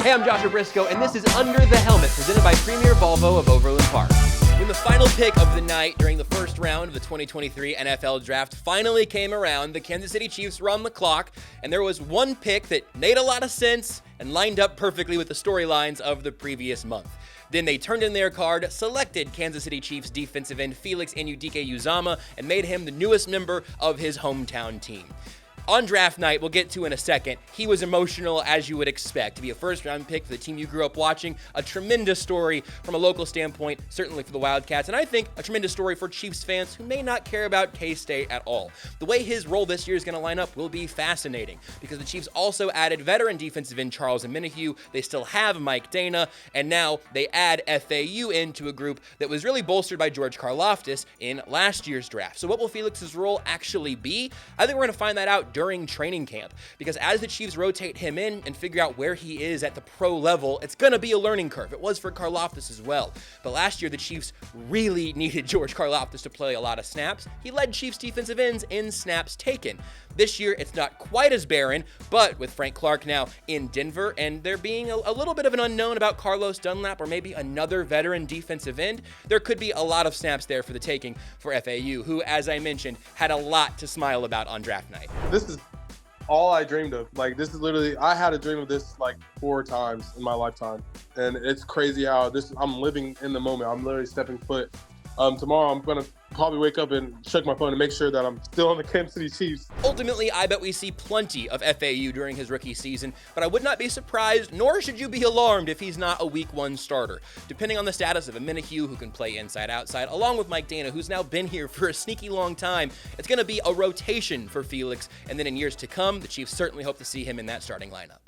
Hey, I'm Joshua Briscoe, and this is Under the Helmet, presented by Premier Volvo of Overland Park. When the final pick of the night during the first round of the 2023 NFL Draft finally came around, the Kansas City Chiefs were on the clock, and there was one pick that made a lot of sense and lined up perfectly with the storylines of the previous month. Then they turned in their card, selected Kansas City Chiefs defensive end Felix Anudike Uzomah, and made him the newest member of his hometown team. On draft night, we'll get to in a second, he was emotional as you would expect. To be a first-round pick for the team you grew up watching, a tremendous story from a local standpoint, certainly for the Wildcats, and I think a tremendous story for Chiefs fans who may not care about K-State at all. The way his role this year is going to line up will be fascinating, because the Chiefs also added veteran defensive end Charles Omenihu, they still have Mike Dana, and now they add FAU into a group that was really bolstered by George Karlaftis in last year's draft. So what will Felix's role actually be? I think we're going to find that out during training camp, because as the Chiefs rotate him in and figure out where he is at the pro level, it's going to be a learning curve. It was for Karlaftis as well. But last year, the Chiefs really needed George Karlaftis to play a lot of snaps. He led Chiefs defensive ends in snaps taken. This year, it's not quite as barren, but with Frank Clark now in Denver and there being a little bit of an unknown about Carlos Dunlap or maybe another veteran defensive end, there could be a lot of snaps there for the taking for FAU, who, as I mentioned, had a lot to smile about on draft night. This is all I dreamed of. Like, this is literally, I had a dream of this like 4 times in my lifetime. And it's crazy how I'm living in the moment. I'm literally stepping foot. Tomorrow I'm going to probably wake up and check my phone and make sure that I'm still on the Kansas City Chiefs. Ultimately, I bet we see plenty of FAU during his rookie season, but I would not be surprised, nor should you be alarmed if he's not a week 1 starter. Depending on the status of Omenihu, who can play inside-outside, along with Mike Dana, who's now been here for a sneaky long time, it's going to be a rotation for Felix, and then in years to come, the Chiefs certainly hope to see him in that starting lineup.